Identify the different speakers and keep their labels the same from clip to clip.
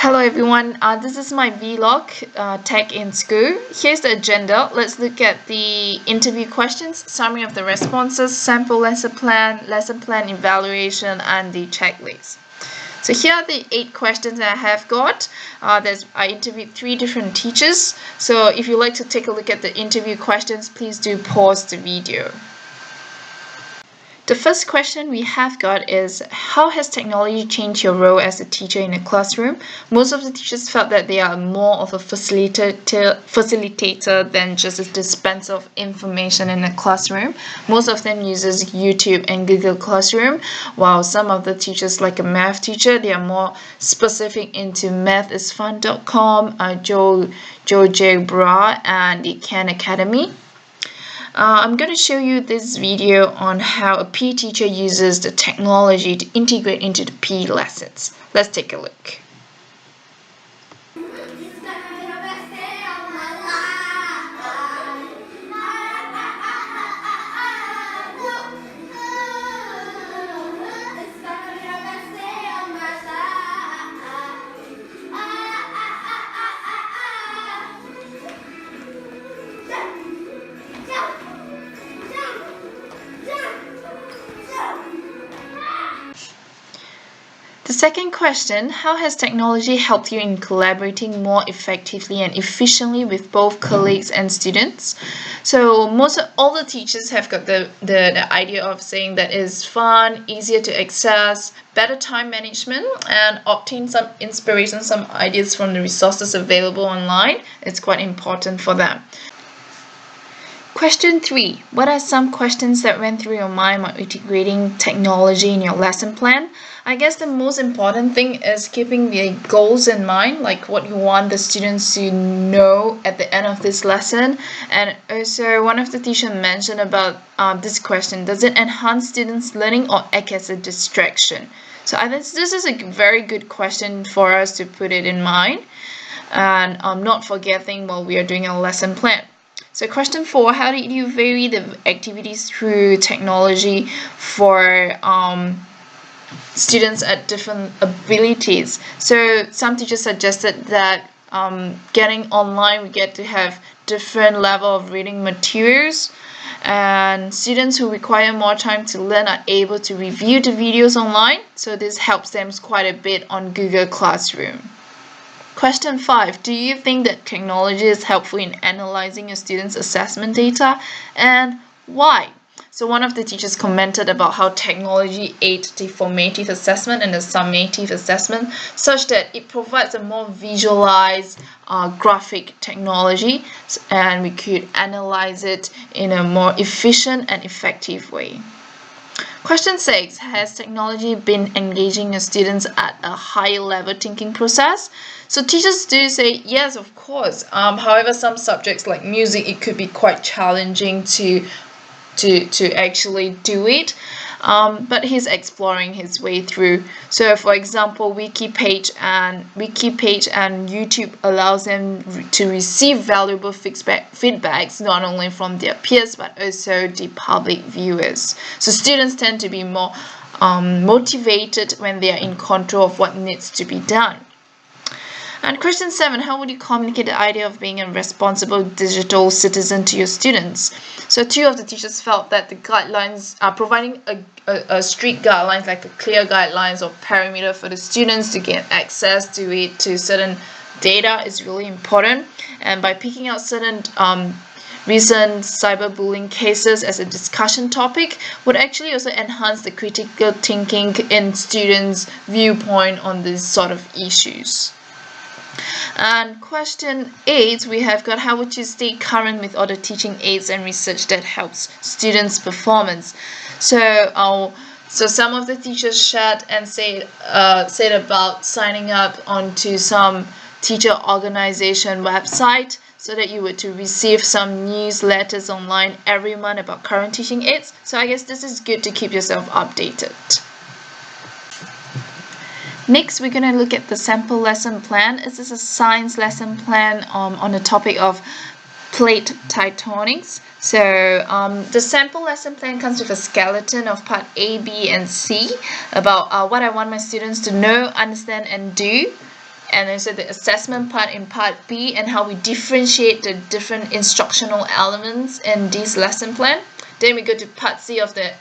Speaker 1: Hello everyone, this is my vlog, Tech in School. Here's the agenda. Let's look at the interview questions, summary of the responses, sample lesson plan evaluation, and the checklist. So here are the 8 questions that I have got. I interviewed 3 different teachers. So if you'd like to take a look at the interview questions, please do pause the video. The first question we have got is, how has technology changed your role as a teacher in a classroom? Most of the teachers felt that they are more of a facilitator than just a dispenser of information in a classroom. Most of them uses YouTube and Google Classroom, while some of the teachers, like a math teacher, they are more specific into mathisfun.com, Joe J. Bra, and the Khan Academy. I'm going to show you this video on how a PE teacher uses the technology to integrate into the PE lessons. Let's take a look. The second question, how has technology helped you in collaborating more effectively and efficiently with both colleagues and students? So all the teachers have got the idea of saying that it is fun, easier to access, better time management, and obtain some inspiration, some ideas from the resources available online. It's quite important for them. Question 3. What are some questions that went through your mind while integrating technology in your lesson plan? I guess the most important thing is keeping the goals in mind, like what you want the students to know at the end of this lesson. And also, one of the teachers mentioned about this question, does it enhance students' learning or act as a distraction? So I think this is a very good question for us to put it in mind and not forgetting while we are doing a lesson plan. So question 4, how did you vary the activities through technology for students at different abilities? So some teachers suggested that getting online, we get to have different level of reading materials, and students who require more time to learn are able to review the videos online. So this helps them quite a bit on Google Classroom. Question 5. Do you think that technology is helpful in analyzing your students' assessment data, and why? So one of the teachers commented about how technology aids the formative assessment and the summative assessment, such that it provides a more visualized graphic technology, and we could analyze it in a more efficient and effective way. Question 6. Has technology been engaging your students at a higher level thinking process? So teachers do say yes, of course. However, some subjects like music, it could be quite challenging to actually do it. But he's exploring his way through. So for example, Wikipage and YouTube allows them to receive valuable feedbacks not only from their peers but also the public viewers. So students tend to be more motivated when they are in control of what needs to be done. And question 7, how would you communicate the idea of being a responsible digital citizen to your students? So 2 of the teachers felt that the guidelines are providing a strict guidelines, like a clear guidelines or parameter for the students to get access to it, to certain data is really important. And by picking out certain recent cyberbullying cases as a discussion topic would actually also enhance the critical thinking in students' viewpoint on these sort of issues. And question 8, we have got, how would you stay current with other teaching aids and research that helps students' performance? So some of the teachers shared and said about signing up onto some teacher organization website so that you were to receive some newsletters online every month about current teaching aids. So I guess this is good to keep yourself updated. Next, we're going to look at the sample lesson plan. This is a science lesson plan on the topic of plate tectonics. So the sample lesson plan comes with a skeleton of part A, B, and C about what I want my students to know, understand, and do. and also the assessment part in part B, and how we differentiate the different instructional elements in this lesson plan. Then we go to part C of the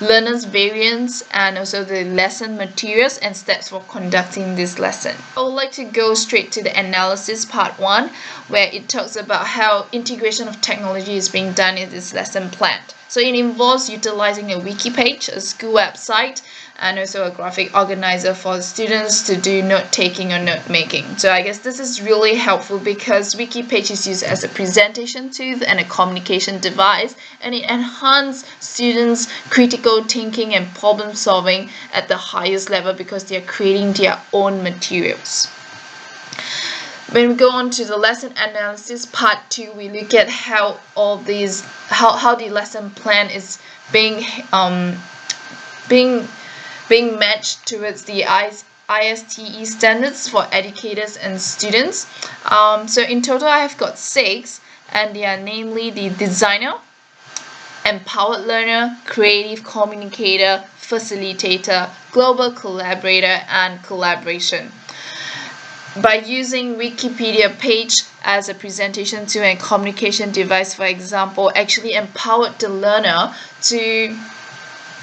Speaker 1: learner's variance and also the lesson materials and steps for conducting this lesson. I would like to go straight to the analysis part 1, where it talks about how integration of technology is being done in this lesson plan. So it involves utilizing a wiki page, a school website, and also a graphic organizer for students to do note-taking or note-making. So I guess this is really helpful because wiki page is used as a presentation tool and a communication device, and it enhances students' critical thinking and problem solving at the highest level because they are creating their own materials. When we go on to the lesson analysis part 2, we look at how all these how the lesson plan is being matched towards the ISTE standards for educators and students. So in total I have got 6, and they are namely the designer, empowered learner, creative communicator, facilitator, global collaborator, and collaboration. By using Wikipedia page as a presentation tool and communication device, for example, actually empowered the learner to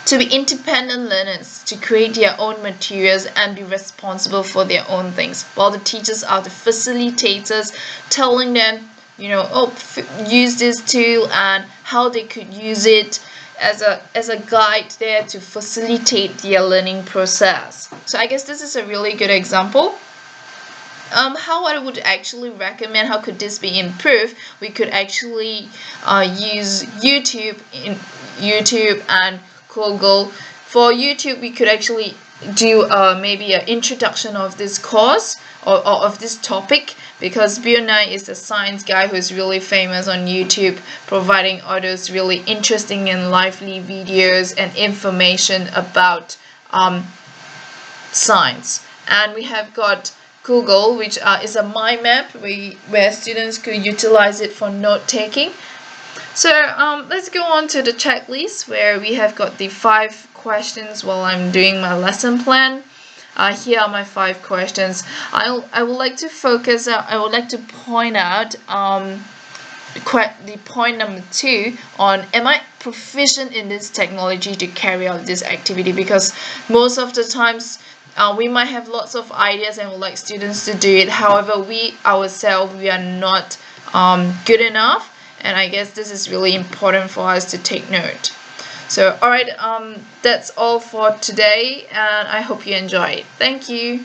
Speaker 1: be independent learners, to create their own materials and be responsible for their own things, while the teachers are the facilitators, telling them, use this tool and how they could use it as a guide there to facilitate their learning process. So I guess this is a really good example. How I would actually recommend, how could this be improved? We could actually use YouTube and Google. For YouTube, we could actually do maybe an introduction of this course or of this topic, because Bionai is a science guy who's really famous on YouTube, providing all those really interesting and lively videos and information about science. And we have got Google, which is a mind map where students could utilize it for note-taking. So let's go on to the checklist, where we have got the 5 questions while I'm doing my lesson plan. Here are my 5 questions. I would like to focus. I would like to point out the point number 2 on, am I proficient in this technology to carry out this activity? Because most of the times we might have lots of ideas and would like students to do it. However, we ourselves, we are not good enough, and I guess this is really important for us to take note. So alright, that's all for today, and I hope you enjoy it. Thank you.